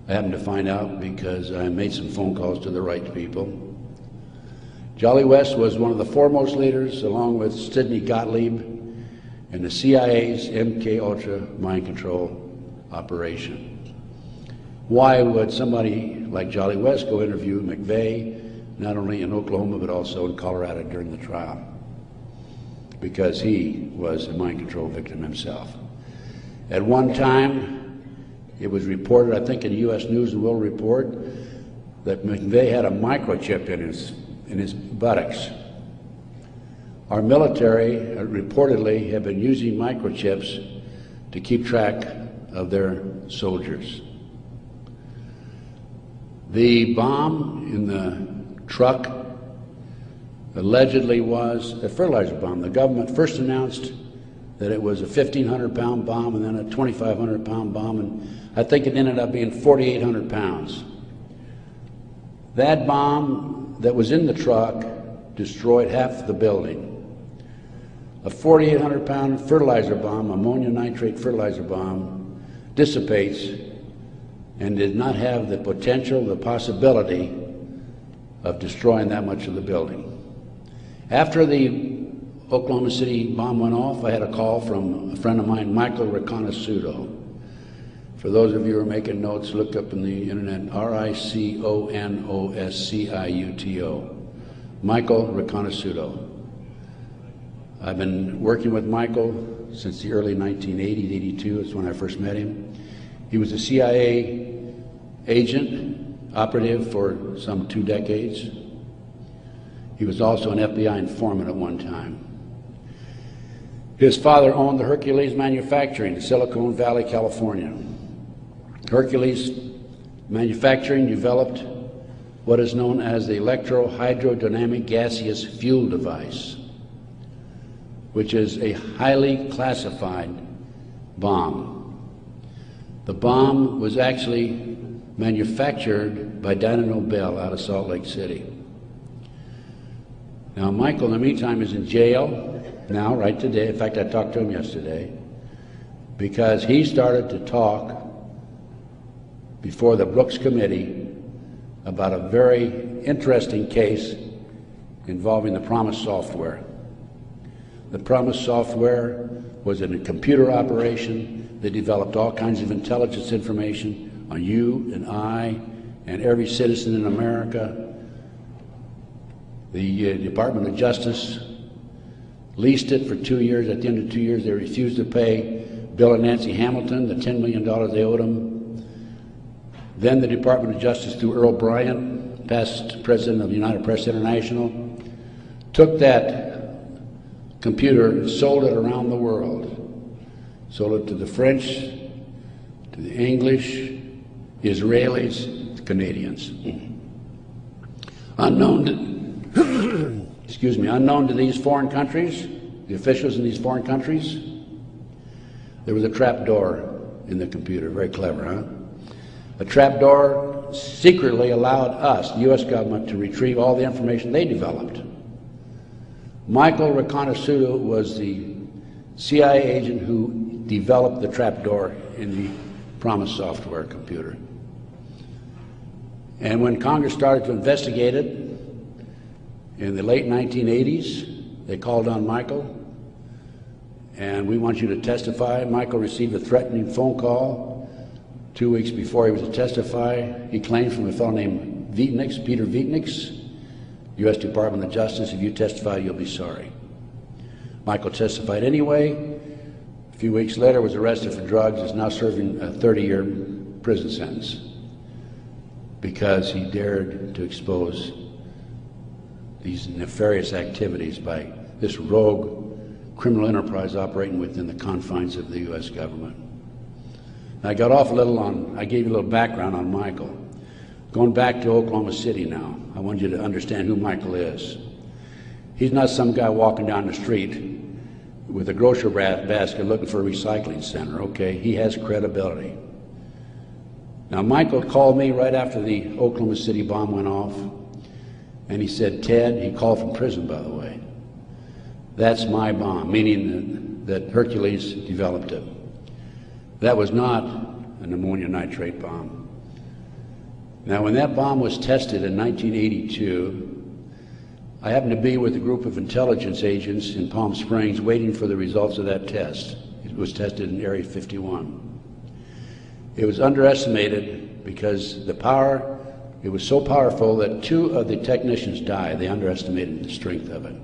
Speaker 1: I happened to find out because I made some phone calls to the right people. Jolly West was one of the foremost leaders, along with Sidney Gottlieb, in the CIA's MK-Ultra mind control operation. Why would somebody like Jolly West go interview McVeigh, not only in Oklahoma but also in Colorado during the trial? Because he was a mind control victim himself. At one time, it was reported, I think in the U.S. News and World Report, that McVeigh had a microchip in his buttocks. Our military reportedly have been using microchips to keep track of their soldiers. The bomb in the truck allegedly was a fertilizer bomb. The government first announced that it was a 1,500-pound bomb and then a 2,500-pound bomb, and I think it ended up being 4,800 pounds. That bomb that was in the truck destroyed half the building. A 4,800-pound fertilizer bomb, ammonia nitrate fertilizer bomb, dissipates and did not have the potential, the possibility of destroying that much of the building. After the Oklahoma City bomb went off, I had a call from a friend of mine, Michael Riconosciuto. For those of you who are making notes, look up in the internet, R-I-C-O-N-O-S-C-I-U-T-O. Michael Riconosciuto. I've been working with Michael since the early 1980s, 82 is when I first met him. He was a CIA agent, operative for some 2 decades. He was also an FBI informant at one time. His father owned the Hercules Manufacturing in Silicon Valley, California. Hercules Manufacturing developed what is known as the electro-hydrodynamic gaseous fuel device, which is a highly classified bomb. The bomb was actually manufactured by Dyna Nobel out of Salt Lake City. Now, Michael, in the meantime, is in jail now, right today. In fact, I talked to him yesterday because he started to talk before the Brooks Committee about a very interesting case involving the Promise software. The Promise software was in a computer operation that developed all kinds of intelligence information on you and I and every citizen in America. The Department of Justice leased it for 2 years. At the end of 2 years, they refused to pay Bill and Nancy Hamilton the $10 million they owed them. Then the Department of Justice, through Earl Bryant, past president of United Press International, took that computer and sold it around the world. Sold it to the French, to the English, Israelis, the Canadians. Unknown to these foreign countries, the officials in these foreign countries, there was a trap door in the computer. Very clever, huh? A trap door secretly allowed us, the U.S. government, to retrieve all the information they developed. Michael Reconnaissance was the CIA agent who developed the trap door in the Promise software computer. And when Congress started to investigate it in the late 1980s, they called on Michael, and we want you to testify. Michael received a threatening phone call 2 weeks before he was to testify. He claimed from a fellow named Vietnix, Peter Vietnix, U.S. Department of Justice, if you testify, you'll be sorry. Michael testified anyway. A few weeks later, was arrested for drugs, is now serving a 30-year prison sentence because he dared to expose these nefarious activities by this rogue criminal enterprise operating within the confines of the U.S. government. I got off a little on, I gave you a little background on Michael. Going back to Oklahoma City now, I want you to understand who Michael is. He's not some guy walking down the street with a grocery basket looking for a recycling center, okay? He has credibility. Now, Michael called me right after the Oklahoma City bomb went off, and he said, Ted, he called from prison, by the way, that's my bomb, meaning that Hercules developed it. That was not an ammonium nitrate bomb. Now, when that bomb was tested in 1982, I happened to be with a group of intelligence agents in Palm Springs waiting for the results of that test. It was tested in Area 51. It was underestimated because the power, it was so powerful that 2 of the technicians died. They underestimated the strength of it.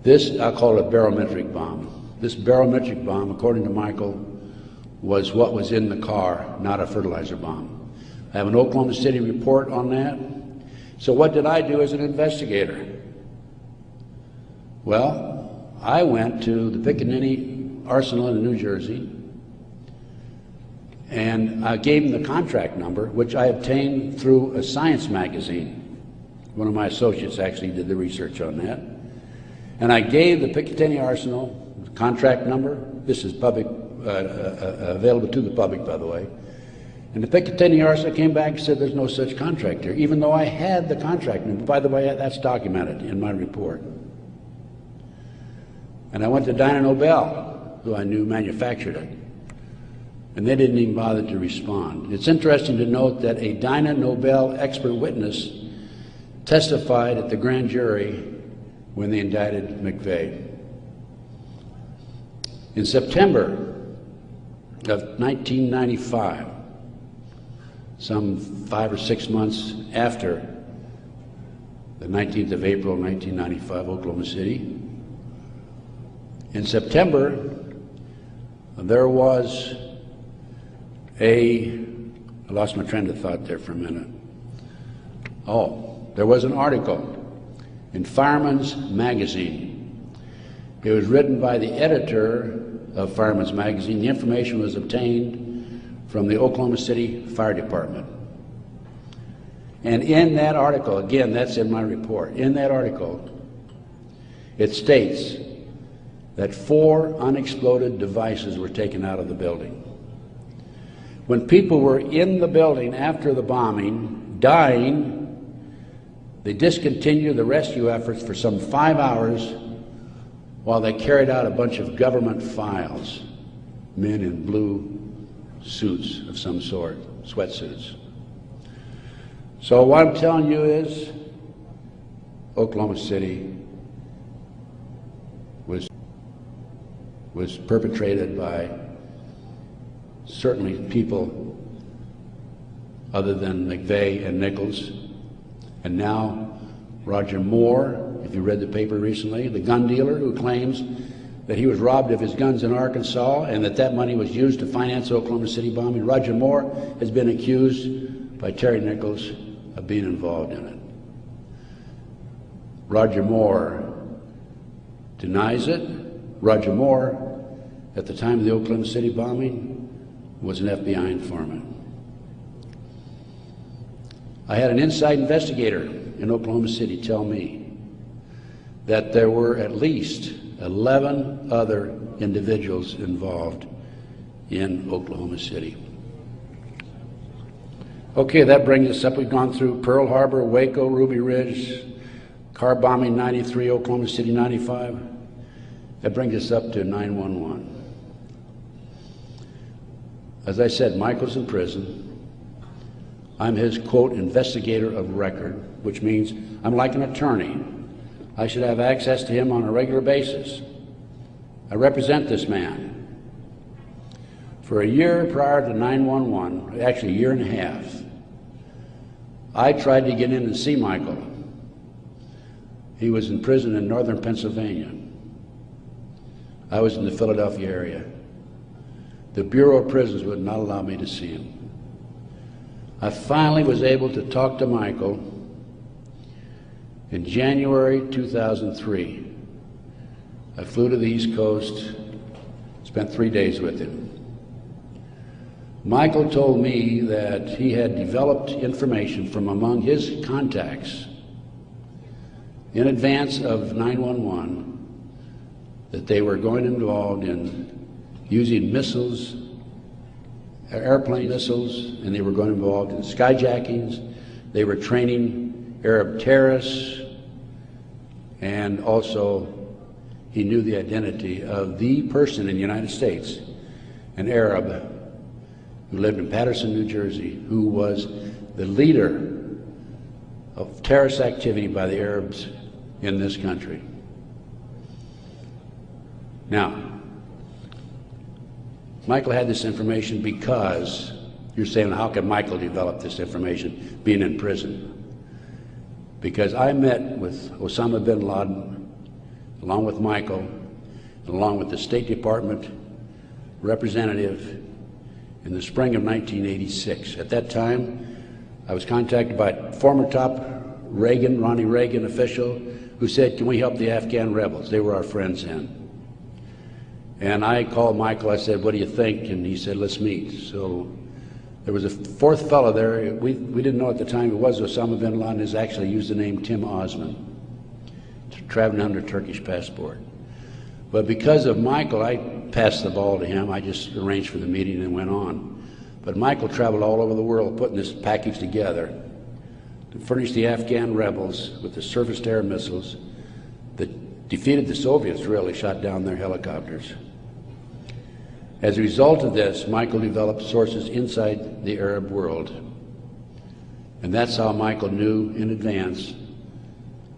Speaker 1: This, I'll call it a barometric bomb. This barometric bomb, according to Michael, was what was in the car, not a fertilizer bomb. I have an Oklahoma City report on that. So what did I do as an investigator? Well, I went to the Pickaninny Arsenal in New Jersey, and I gave him the contract number, which I obtained through a science magazine. One of my associates actually did the research on that. And I gave the Picatinny Arsenal the contract number. This is public, available to the public, by the way. And the Picatinny Arsenal came back and said there's no such contract here, even though I had the contract number. By the way, that's documented in my report. And I went to Dyna Nobel, who I knew manufactured it, and they didn't even bother to respond. It's interesting to note that a Dyna Nobel expert witness testified at the grand jury when they indicted McVeigh. In September of 1995, some 5 or 6 months after the 19th of April, 1995, Oklahoma City, In September, there was I lost my train of thought there for a minute. Oh, there was an article in Fireman's Magazine. It was written by the editor of Fireman's Magazine. The information was obtained from the Oklahoma City Fire Department. And in that article, again, that's in my report, in that article, it states that 4 unexploded devices were taken out of the building. When people were in the building after the bombing, dying, they discontinued the rescue efforts for some 5 hours while they carried out a bunch of government files, men in blue suits of some sort, sweatsuits. So what I'm telling you is, Oklahoma City was perpetrated by certainly people other than McVeigh and Nichols, and now Roger Moore, if you read the paper recently, the gun dealer who claims that he was robbed of his guns in Arkansas and that money was used to finance the Oklahoma City bombing. Roger Moore has been accused by Terry Nichols of being involved in it. Roger Moore denies it. Roger Moore, at the time of the Oklahoma City bombing, was an FBI informant. I had an inside investigator in Oklahoma City tell me that there were at least 11 other individuals involved in Oklahoma City. Okay, that brings us up. We've gone through Pearl Harbor, Waco, Ruby Ridge, car bombing 93, Oklahoma City 95. That brings us up to 9/11. As I said, Michael's in prison. I'm his, quote, investigator of record, which means I'm like an attorney. I should have access to him on a regular basis. I represent this man. For a year prior to 9/11, actually a year and a half, I tried to get in and see Michael. He was in prison in northern Pennsylvania. I was in the Philadelphia area. The Bureau of Prisons would not allow me to see him. I finally was able to talk to Michael in January 2003. I flew to the East Coast, spent 3 days with him. Michael told me that he had developed information from among his contacts in advance of 9/11 that they were going involved in using missiles, airplane missiles, and they were going involved in skyjackings. They were training Arab terrorists, and also he knew the identity of the person in the United States, an Arab who lived in Paterson, New Jersey, who was the leader of terrorist activity by the Arabs in this country. Now, Michael had this information because, you're saying, how can Michael develop this information being in prison? Because I met with Osama bin Laden, along with Michael, along with the State Department representative in the spring of 1986. At that time, I was contacted by former top Ronnie Reagan official who said, can we help the Afghan rebels? They were our friends then. And I called Michael, I said, what do you think? And he said, let's meet. So there was a fourth fellow there. We didn't know at the time it was Osama bin Laden. Has actually used the name Tim Osman, traveling under Turkish passport. But because of Michael, I passed the ball to him. I just arranged for the meeting and went on. But Michael traveled all over the world putting this package together to furnish the Afghan rebels with the surface-to-air missiles that defeated the Soviets, really shot down their helicopters. As a result of this, Michael developed sources inside the Arab world. And that's how Michael knew in advance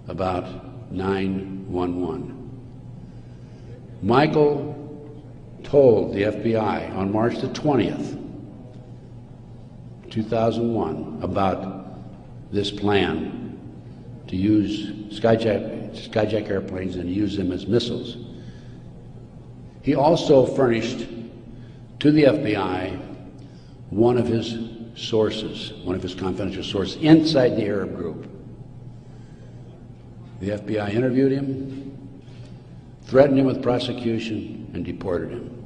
Speaker 1: about 9/11. Michael told the FBI on March the 20th, 2001, about this plan to use skyjack airplanes and use them as missiles. He also furnished to the FBI one of his sources, one of his confidential sources inside the Arab group. The FBI interviewed him, threatened him with prosecution, and deported him.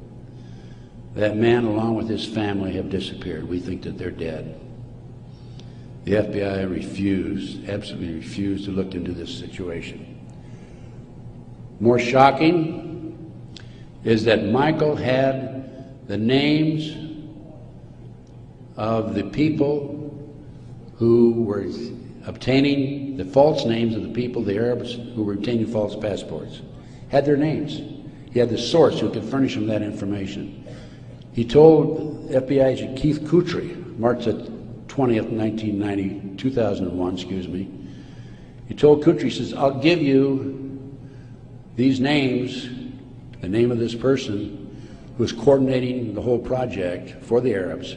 Speaker 1: That man, along with his family, have disappeared. We think that they're dead. The FBI refused, absolutely refused, to look into this situation. More shocking is that Michael had the names of the people who were obtaining the false names of the people, the Arabs who were obtaining false passports. Had their names. He had the source who could furnish him that information. He told FBI agent Keith Kutry, March 20th, 2001, excuse me. He told Kutry, he says, I'll give you these names, the name of this person who is coordinating the whole project for the Arabs,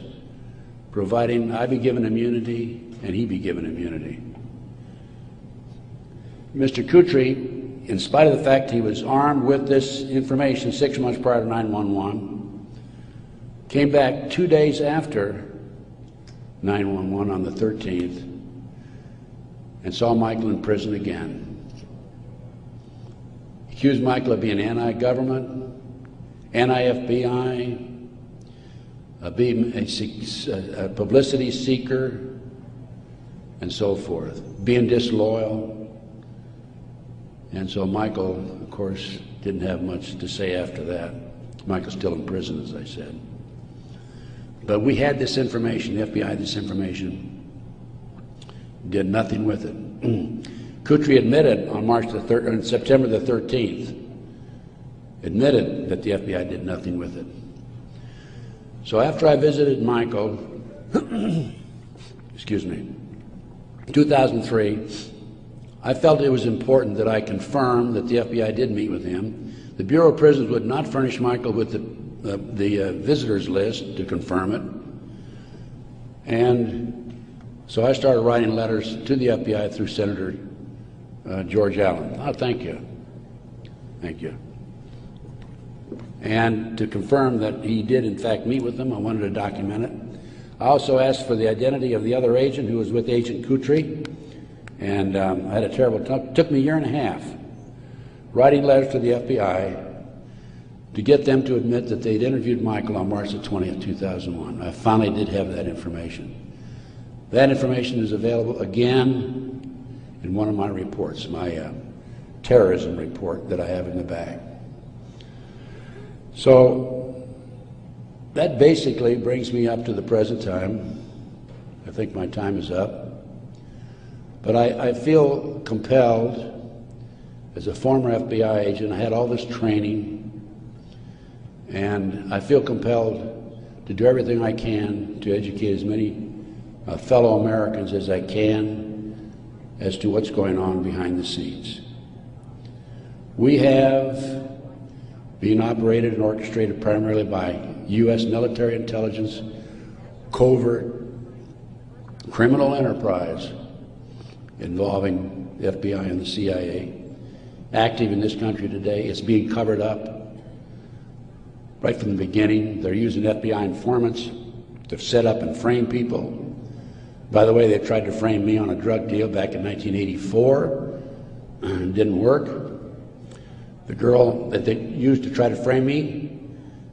Speaker 1: providing I be given immunity and he be given immunity. Mr. Kutry, in spite of the fact he was armed with this information 6 months prior to 9/11, came back 2 days after 9/11 on the 13th and saw Michael in prison again. He accused Michael of being anti-government, anti-FBI, being a publicity seeker, and so forth, being disloyal. And so Michael, of course, didn't have much to say after that. Michael's still in prison, as I said. But we had this information, the FBI had this information, did nothing with it. Kutry admitted on September the 13th, admitted that the FBI did nothing with it. So after I visited Michael, excuse me, 2003, I felt it was important that I confirm that the FBI did meet with him. The Bureau of Prisons would not furnish Michael with the visitors list to confirm it. And so I started writing letters to the FBI through Senator George Allen. Oh, thank you. Thank you. And to confirm that he did in fact meet with them, I wanted to document it. I also asked for the identity of the other agent who was with Agent Kutry. And I had a terrible time. It took me a year and a half writing letters to the FBI to get them to admit that they'd interviewed Michael on March the 20th, 2001. I finally did have that information. That information is available again in one of my reports, my terrorism report that I have in the bag. So that basically brings me up to the present time. I think my time is up. But I feel compelled, as a former FBI agent, I had all this training, and I feel compelled to do everything I can to educate as many fellow Americans as I can as to what's going on behind the scenes. We have been operated and orchestrated primarily by U.S. military intelligence, covert criminal enterprise involving the FBI and the CIA, active in this country today. It's being covered up right from the beginning. They're using FBI informants to set up and frame people. By the way, they tried to frame me on a drug deal back in 1984. It didn't work. The girl that they used to try to frame me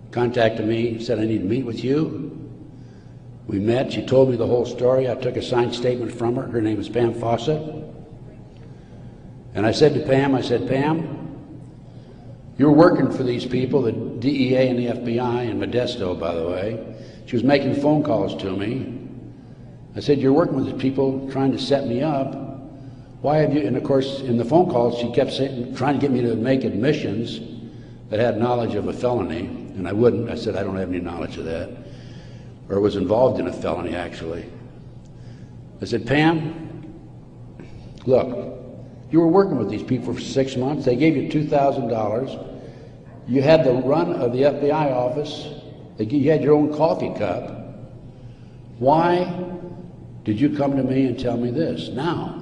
Speaker 1: contacted me, said, I need to meet with you. We met, she told me the whole story. I took a signed statement from her. Her name is Pam Fawcett. And I said to Pam, Pam, you're working for these people, the DEA and the FBI, and Modesto, by the way. She was making phone calls to me. I said, you're working with the people trying to set me up. Why have you, and of course, in the phone calls, she kept saying, trying to get me to make admissions that had knowledge of a felony, and I wouldn't. I said, I don't have any knowledge of that. Or was involved in a felony, actually. I said, Pam, look, you were working with these people for 6 months. They gave you $2,000. You had the run of the FBI office. You had your own coffee cup. Why did you come to me and tell me this now?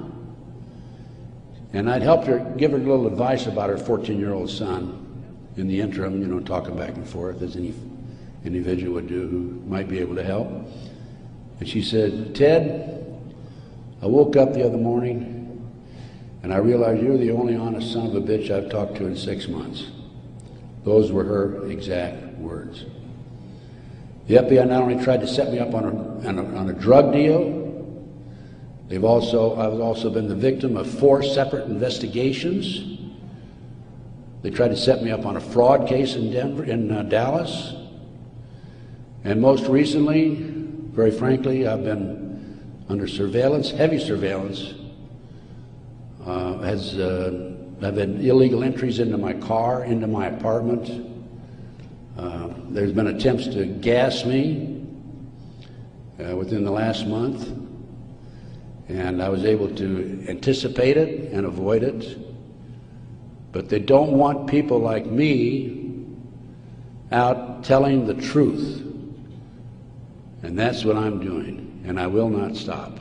Speaker 1: And I'd helped her, give her a little advice about her 14-year-old son in the interim, you know, talking back and forth as any individual would do who might be able to help. And she said, Ted, I woke up the other morning and I realized you're the only honest son of a bitch I've talked to in 6 months. Those were her exact words. The FBI not only tried to set me up on a drug deal, I've also been the victim of 4 separate investigations. They tried to set me up on a fraud case in Dallas. And most recently, very frankly, I've been under surveillance, heavy surveillance. I've had illegal entries into my car, into my apartment. There's been attempts to gas me within the last month. And I was able to anticipate it and avoid it. But they don't want people like me out telling the truth. And that's what I'm doing. And I will not stop.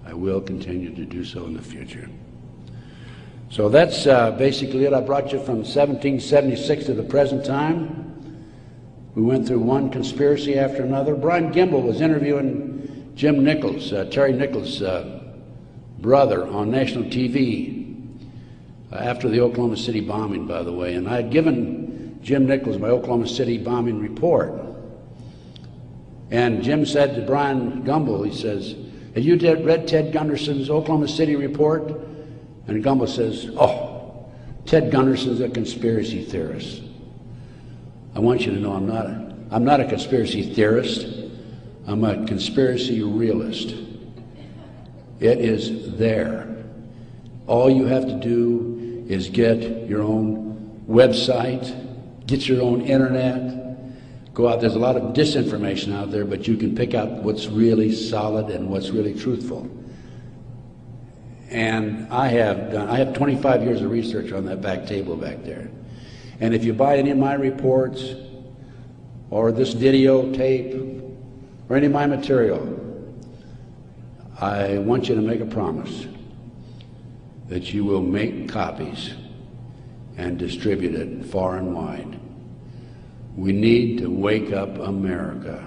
Speaker 1: I will continue to do so in the future. So that's basically it. I brought you from 1776 to the present time. We went through one conspiracy after another. Brian Gimble was interviewing Jim Nichols, Terry Nichols' brother, on national TV after the Oklahoma City bombing, by the way. And I had given Jim Nichols my Oklahoma City bombing report. And Jim said to Brian Gumble, he says, have you read Ted Gunderson's Oklahoma City report? And Gumble says, oh, Ted Gunderson's a conspiracy theorist. I want you to know I'm not a conspiracy theorist. I'm a conspiracy realist. It is there. All you have to do is get your own website, get your own internet, go out. There's a lot of disinformation out there, but you can pick out what's really solid and what's really truthful. And I have 25 years of research on that back table back there. And if you buy any of my reports or this videotape or any of my material, I want you to make a promise that you will make copies and distribute it far and wide. We need to wake up America.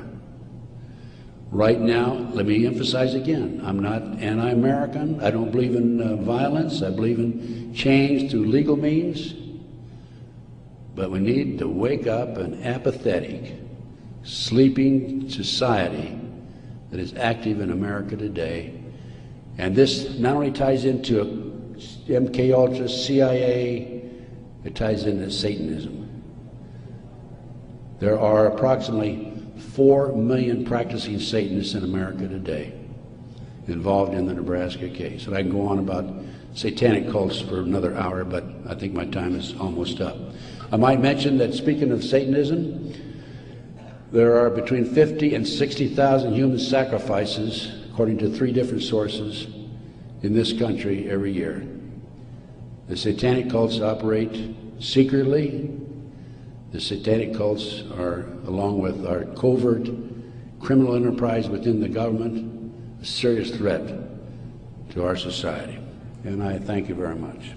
Speaker 1: Right now, let me emphasize again, I'm not anti-American. I don't believe in violence. I believe in change through legal means. But we need to wake up an apathetic, sleeping society that is active in America today. And this not only ties into MK Ultra, CIA, it ties into Satanism. There are approximately 4 million practicing Satanists in America today involved in the Nebraska case. And I can go on about satanic cults for another hour, but I think my time is almost up. I might mention that, speaking of Satanism, there are between 50 and 60,000 human sacrifices, according to 3 different sources, in this country every year. The satanic cults operate secretly. The satanic cults are, along with our covert criminal enterprise within the government, a serious threat to our society. And I thank you very much.